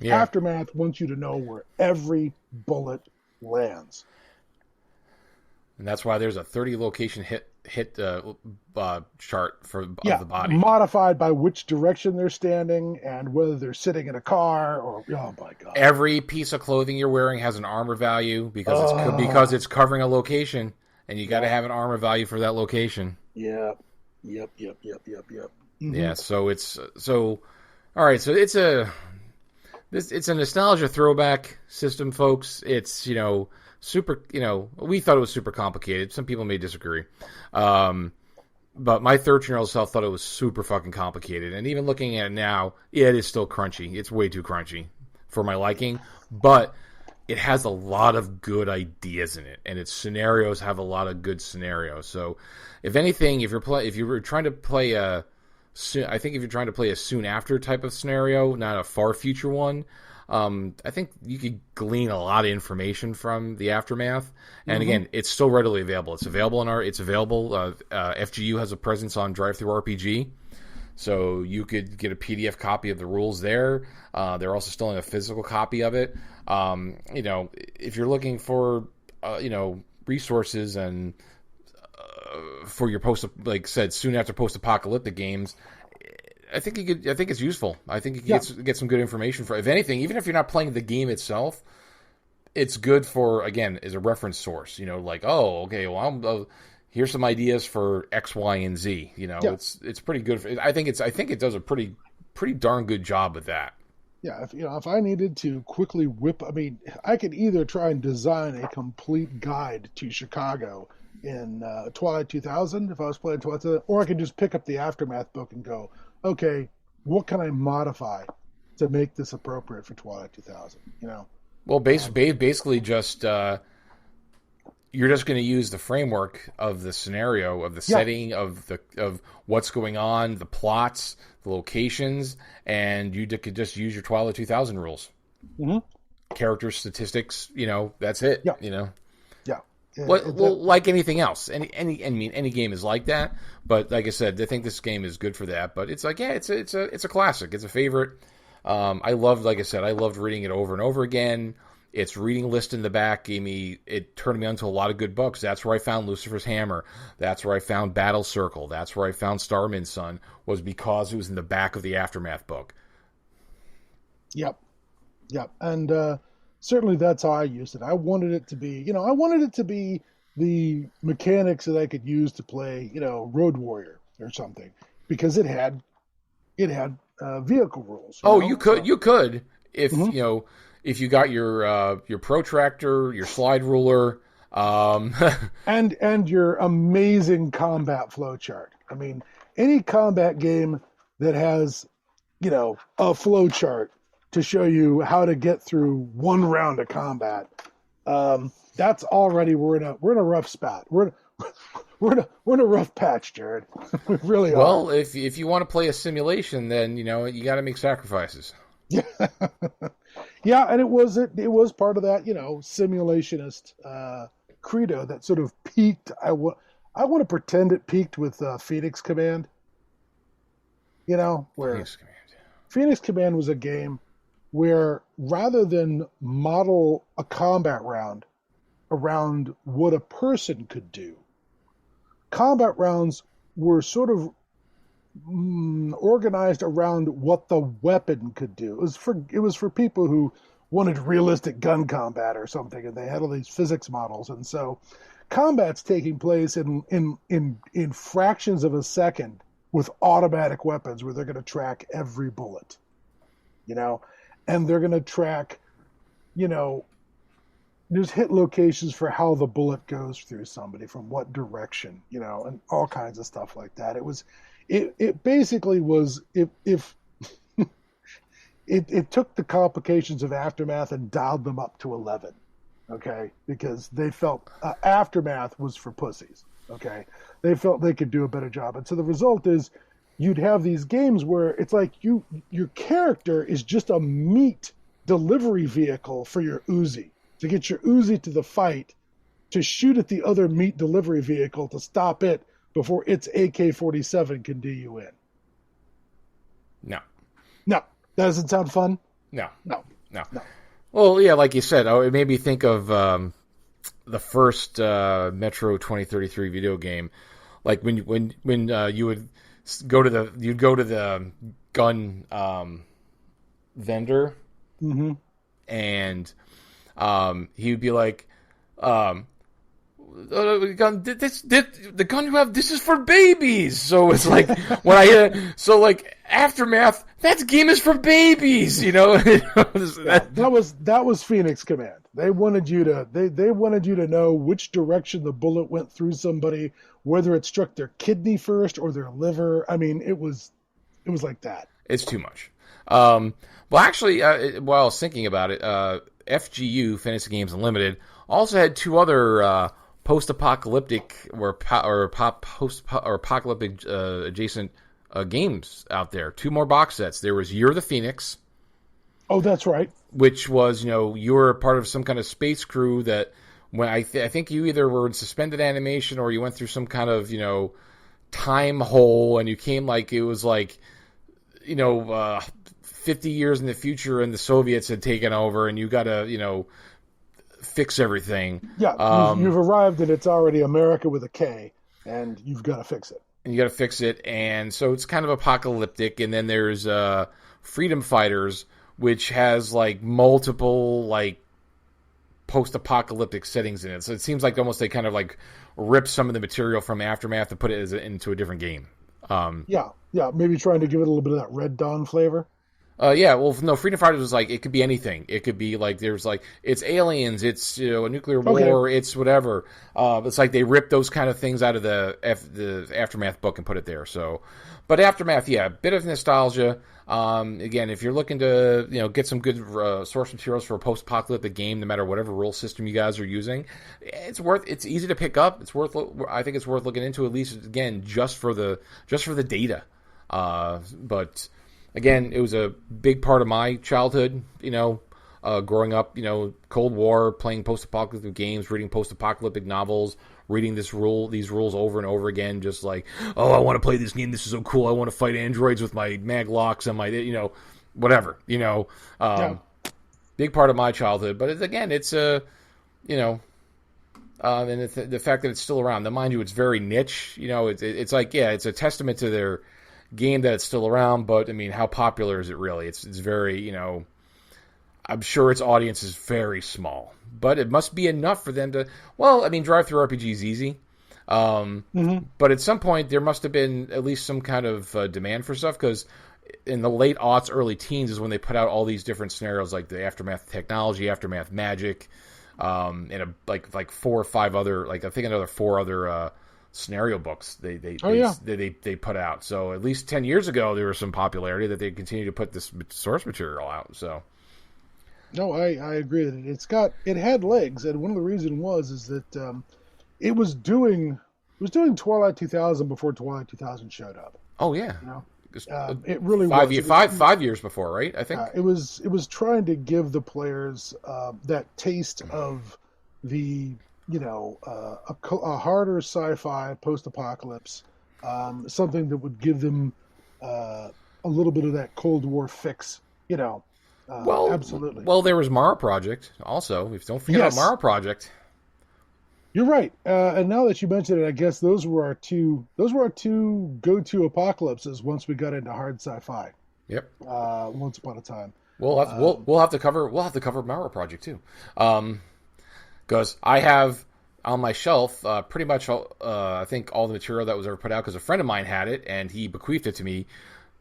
Yeah. Aftermath wants you to know where every bullet lands. And that's why there's a 30 location hit chart of the body. Modified by which direction they're standing and whether they're sitting in a car or, oh my God. Every piece of clothing you're wearing has an armor value because it's covering a location, and you got to have an armor value for that location. Yep. Mm-hmm. Yeah, so all right, so it's a nostalgia throwback system, folks. It's, super, we thought it was super complicated. Some people may disagree. But my 13-year-old self thought it was super fucking complicated. And even looking at it now, it is still crunchy. It's way too crunchy for my liking. But it has a lot of good ideas in it. And its scenarios have a lot of good scenarios. So, if anything, if you're trying to play a soon after type of scenario, not a far future one, I think you could glean a lot of information from the Aftermath. And again, it's still readily available. It's available FGU has a presence on DriveThruRPG, so you could get a PDF copy of the rules there. They're also still in a physical copy of it. If you're looking for resources and for your soon after post-apocalyptic games, I think it's useful. I think you can get some good information for. If anything, even if you're not playing the game itself, it's good for, again, as a reference source. Here's some ideas for X, Y, and Z. It's pretty good. I think it does a pretty darn good job with that. Yeah, if I needed to quickly I could either try and design a complete guide to Chicago in Twilight 2000 if I was playing Twilight 2000, or I could just pick up the Aftermath book and go, okay, what can I modify to make this appropriate for Twilight 2000? Well, basically just you're just going to use the framework of the scenario, of the setting, of what's going on, the plots, the locations, and you could just use your Twilight 2000 rules. Mm-hmm. Characters, statistics, that's it. Yeah. Yeah. Well, like anything else, any game is like that. But like I said, I think this game is good for that. But it's it's a classic. It's a favorite. I loved reading it over and over again. Its reading list in the back it turned me onto a lot of good books. That's where I found Lucifer's Hammer. That's where I found Battle Circle. That's where I found Starman's Son, was because it was in the back of the Aftermath book. Yep. And certainly that's how I used it. I wanted it to be, the mechanics that I could use to play, Road Warrior or something, because it had vehicle rules. You could if if you got your protractor, your slide ruler, and your amazing combat flowchart. Any combat game that has, a flowchart to show you how to get through one round of combat, that's already we're in a rough spot. We're in a rough patch, Jared. We really are. Well, if you want to play a simulation, then you got to make sacrifices. Yeah, yeah, and it was part of that simulationist credo that sort of peaked. I want to pretend it peaked with Phoenix Command. Where Phoenix Command was a game where rather than model a combat round around what a person could do, combat rounds were sort of organized around what the weapon could do. It was for people who wanted realistic gun combat or something, and they had all these physics models, and so combat's taking place in fractions of a second with automatic weapons where they're going to track every bullet, and they're going to track, there's hit locations for how the bullet goes through somebody, from what direction, and all kinds of stuff like that. It basically was, if it took the complications of Aftermath and dialed them up to 11, okay? Because they felt Aftermath was for pussies, okay? They felt they could do a better job. And so the result is you'd have these games where it's like your character is just a meat delivery vehicle for your Uzi, to get your Uzi to the fight, to shoot at the other meat delivery vehicle to stop it before its AK-47 can do you in. No. That doesn't sound fun? No. Well, yeah, like you said, it made me think of the first Metro 2033 video game. Like when you would go to the gun vendor, mm-hmm. and he would be like, the gun you have, this is for babies. So it's like Aftermath, that game is for babies, That was Phoenix Command. They wanted you to know which direction the bullet went through somebody, whether it struck their kidney first or their liver. I mean, it was like that. It's too much. Well, actually, while I was thinking about it, FGU, Fantasy Games Unlimited, also had two other post-apocalyptic or apocalyptic adjacent games out there. Two more box sets. There was You're the Phoenix. Oh, that's right. Which was, you were part of some kind of space crew that, when I think you either were in suspended animation or you went through some kind of, time hole, and you came it was 50 years in the future and the Soviets had taken over, and you got to, fix everything. Yeah, you've arrived and it's already America with a K, and you've got to fix it. And so it's kind of apocalyptic. And then there's Freedom Fighters, which has multiple post-apocalyptic settings in it. So it seems like almost they kind of ripped some of the material from Aftermath to put it into a different game. Yeah, maybe trying to give it a little bit of that Red Dawn flavor. Freedom Fighters was it could be anything. It could be there's it's aliens, it's a nuclear war, it's whatever. It's they ripped those kind of things out of the Aftermath book and put it there. So, but Aftermath, a bit of nostalgia. Again, if you're looking to get some good source materials for a post-apocalyptic game, no matter whatever rule system you guys are using, it's easy to pick up. I think it's worth looking into, at least again just for the data. But again, it was a big part of my childhood, growing up, Cold War, playing post-apocalyptic games, reading post-apocalyptic novels, reading these rules over and over again, just I want to play this game, this is so cool, I want to fight androids with my mag locks and my, whatever, big part of my childhood. But it's and the fact that it's still around. Now, mind you, it's very niche, it's a testament to their game that it's still around, but I mean, how popular is it really? It's very, I'm sure its audience is very small, but it must be enough for them to, drive-through RPG is easy. But at some point there must have been at least some kind of demand for stuff, because in the late aughts, early teens is when they put out all these different scenarios, like the Aftermath technology, Aftermath magic, and like 4 or 5 other, I think another 4 other scenario books they put out. So at least 10 years ago there was some popularity that they continue to put this source material out. So no, I agree that it had legs, and one of the reasons is that it was doing Twilight 2000 before Twilight 2000 showed up. Oh yeah, it really was 5 years before, right? I think it was trying to give the players that taste of the a harder sci-fi post-apocalypse, something that would give them a little bit of that Cold War fix, absolutely. Well, there was Mara Project also. Don't forget about Mara Project. You're right. And now that you mention it, I guess those were our two go-to apocalypses once we got into hard sci-fi. Yep. Once upon a time. We'll have to cover Mario Project too, because I have on my shelf pretty much I think all the material that was ever put out, because a friend of mine had it and he bequeathed it to me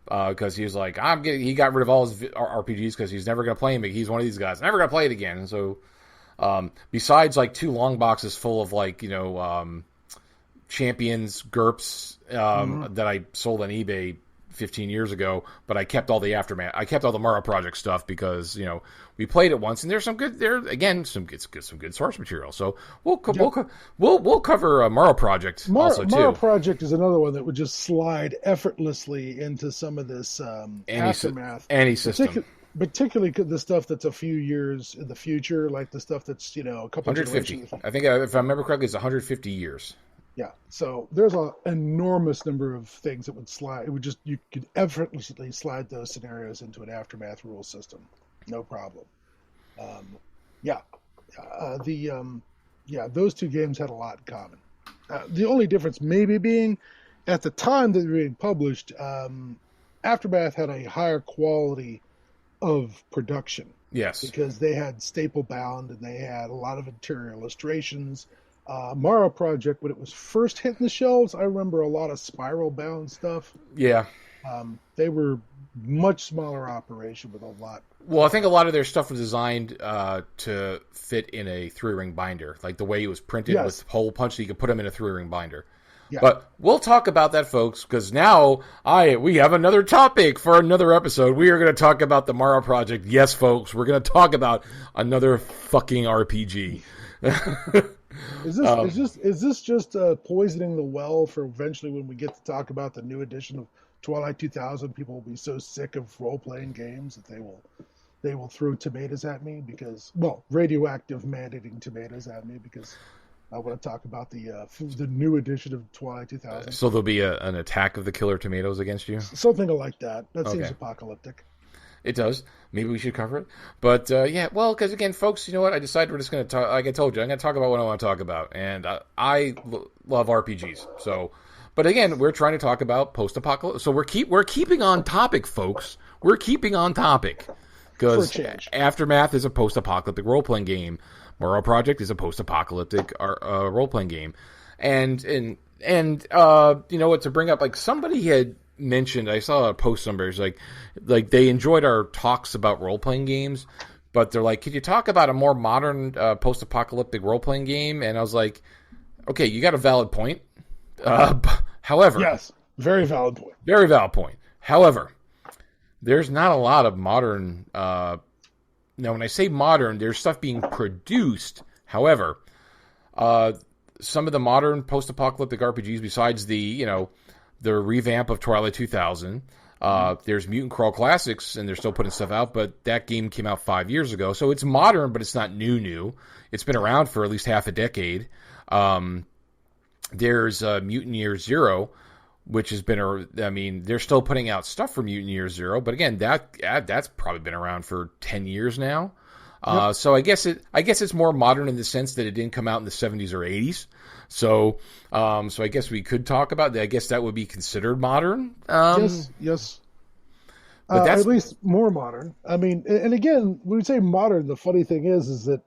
because he was like, he got rid of all his RPGs because he's never going to play them. He's one of these guys, never going to play it again. And so besides like 2 long boxes full of like Champions GURPS that I sold on eBay 15 years ago, but I kept all the Aftermath. I kept all the Mario Project stuff because we played it once, and there's some good some good source material. So we'll cover Mario Project also too. Mario Project is another one that would just slide effortlessly into some of this Aftermath any system. Particularly the stuff that's a few years in the future, like the stuff that's a couple 150. I think if I remember correctly, it's 150 years. Yeah, so there's an enormous number of things that would slide. You could effortlessly slide those scenarios into an Aftermath rule system, no problem. Those 2 games had a lot in common. The only difference maybe being, at the time that they were being published, Aftermath had a higher quality of production. Yes, because they had staple bound and they had a lot of interior illustrations. Mario Project, when it was first hitting the shelves, I remember a lot of spiral bound stuff. Yeah. They were much smaller operation with a lot. Well, I think a lot of their stuff was designed to fit in a 3-ring binder, like the way it was printed with hole punch, so you could put them in a 3-ring binder. Yeah. But we'll talk about that, folks, because now we have another topic for another episode. We are going to talk about the Mario Project. Yes, folks, we're going to talk about another fucking RPG. Is this just poisoning the well for eventually when we get to talk about the new edition of Twilight 2000? People will be so sick of role-playing games that they will throw tomatoes at me radioactive man-eating tomatoes at me because I want to talk about the new edition of Twilight 2000. So there'll be an attack of the killer tomatoes against you? Something like that. That seems apocalyptic. It does. Maybe we should cover it. But, because again, folks, you know what? I decided we're just going to talk, like I told you, I'm going to talk about what I want to talk about. And I love RPGs. So, but again, we're trying to talk about post-apocalyptic. So we're keeping on topic, folks. We're keeping on topic. Because Aftermath is a post-apocalyptic role-playing game. Mario Project is a post-apocalyptic role-playing game. And you know what, to bring up, like somebody had mentioned, I saw a post somewhere, like they enjoyed our talks about role-playing games, but they're like, could you talk about a more modern post-apocalyptic role-playing game? And I was like, okay, you got a valid point. However, yes, very valid point. Very valid point. However, there's not a lot of modern. Now, when I say modern, there's stuff being produced. However, some of the modern post-apocalyptic RPGs, besides the revamp of Twilight 2000, there's Mutant Crawl Classics, and they're still putting stuff out, but that game came out 5 years ago, so it's modern, but it's not new. It's been around for at least half a decade. There's Mutant Year Zero, which has been they're still putting out stuff for Mutant Year Zero, but again, that's probably been around for 10 years now. Yep. So I guess it's more modern in the sense that it didn't come out in the 70s or 80s. So I guess we could talk about that. I guess that would be considered modern. Yes. But that's at least more modern. I mean, and again, when we say modern, the funny thing is that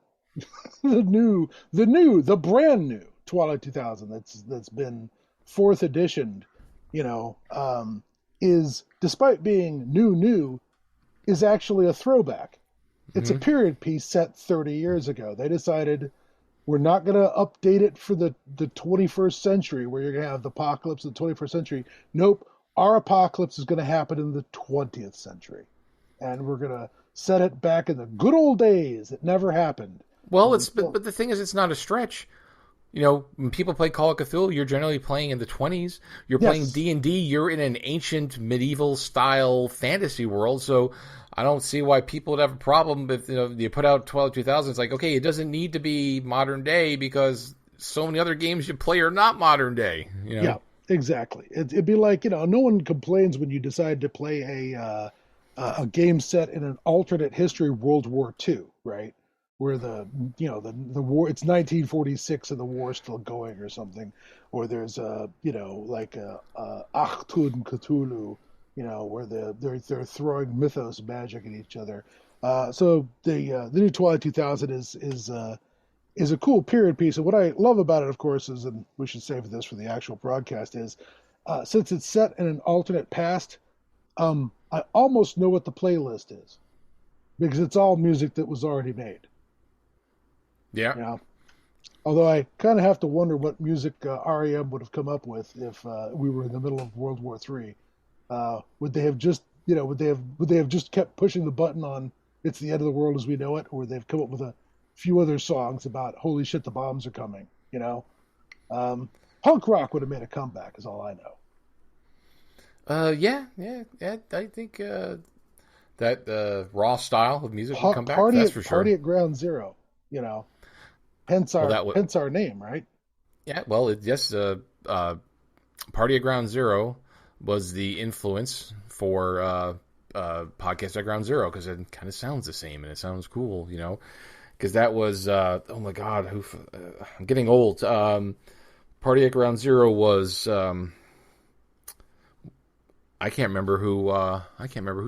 the brand new Twilight 2000 that's been 4th editioned, is, despite being new, is actually a throwback. It's a period piece set 30 years ago. They decided we're not going to update it for the 21st century where you're going to have the apocalypse of the 21st century. Nope. Our apocalypse is going to happen in the 20th century. And we're going to set it back in the good old days. It never happened. Well, but the thing is, it's not a stretch. When people play Call of Cthulhu, you're generally playing in the 20s. You're playing D&D. You're in an ancient medieval style fantasy world. So I don't see why people would have a problem if you put out 2000. It's like, okay, it doesn't need to be modern day because so many other games you play are not modern day. Yeah, exactly. It'd be like, no one complains when you decide to play a game set in an alternate history, World War II, right? Where the war, it's 1946 and the war's still going or something, or there's Achtung Cthulhu, where they're throwing mythos magic at each other. So the new Twilight 2000 is a cool period piece. And what I love about it, of course, is, and we should save this for the actual broadcast, is since it's set in an alternate past, I almost know what the playlist is because it's all music that was already made. Yeah. Although I kind of have to wonder what music REM would have come up with if we were in the middle of World War III. Would they have just, would they have just kept pushing the button on "It's the End of the World as We Know It," or would they have come up with a few other songs about "Holy shit, the bombs are coming"? Punk rock would have made a comeback, is all I know. Yeah. I think that raw style of music would come back. That's for sure. Party at Ground Zero, hence our name, right? Yeah. Well, Party at Ground Zero was the influence for Podcast at Ground Zero because it kind of sounds the same and it sounds cool, Because that was oh my god, I'm getting old. Party at Ground Zero was I can't remember who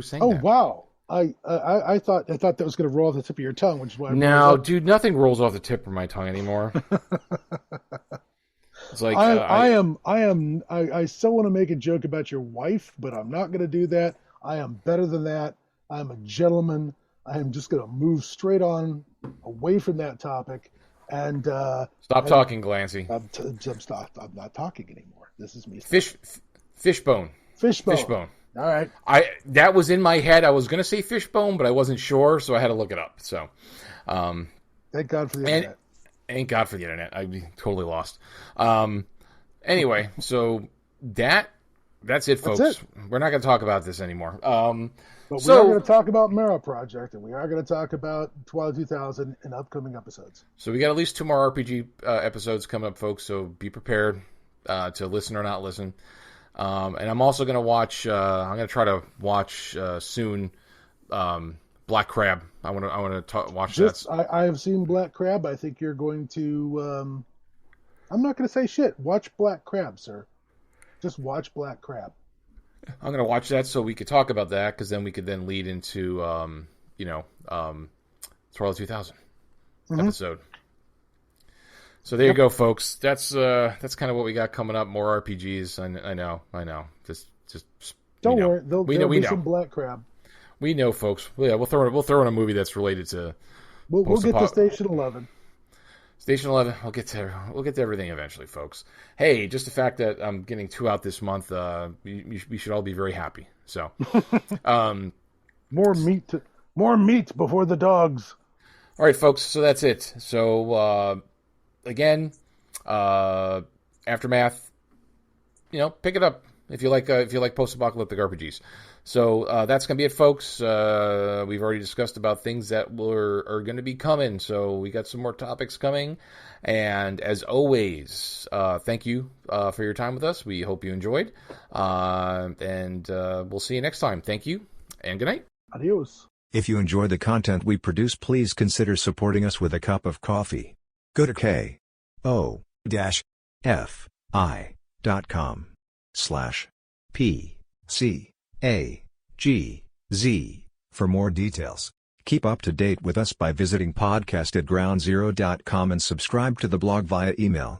sang that. Oh wow. I thought that was going to roll off the tip of your tongue, which is why. No, dude, nothing rolls off the tip of my tongue anymore. It's like I still want to make a joke about your wife, but I'm not going to do that. I am better than that. I'm a gentleman. I am just going to move straight on away from that topic and stop talking, Glancy. I'm not talking anymore. This is me. Fishbone. All right. That was in my head. I was going to say Fishbone, but I wasn't sure, so I had to look it up. So, thank God for the internet. Thank God for the internet. I'd be totally lost. Anyway, so that's it, folks. That's it. We're not going to talk about this anymore. But we are going to talk about Mara Project, and we are going to talk about Twilight 2000 in upcoming episodes. So we got at least 2 more RPG episodes coming up, folks, so be prepared to listen or not listen. And I'm also going to watch, I'm going to try to watch soon Black Crab. I want to watch that. I have seen Black Crab. I think you're going to, I'm not going to say shit. Watch Black Crab, sir. Just watch Black Crab. I'm going to watch that so we could talk about that, because then we could then lead into, Twilight 2000 episode. So there you go, folks. That's kind of what we got coming up. More RPGs. I know. Just don't worry. There'll be some Black Crab. We know, folks. Yeah, we'll throw in a movie that's related to. We'll get to Station 11. Station 11. We'll get to everything eventually, folks. Hey, just the fact that I'm getting 2 out this month, we should all be very happy. So, more meat before the dogs. All right, folks. So that's it. So again, Aftermath. Pick it up if you like post-apocalyptic RPGs. So that's going to be it, folks. We've already discussed about things that are going to be coming. So we got some more topics coming. And as always, thank you for your time with us. We hope you enjoyed. And we'll see you next time. Thank you, and good night. Adios. If you enjoy the content we produce, please consider supporting us with a cup of coffee. Go to ko-fi.com/PCAGZ for more details. Keep up to date with us by visiting podcast@groundzero.com and subscribe to the blog via email.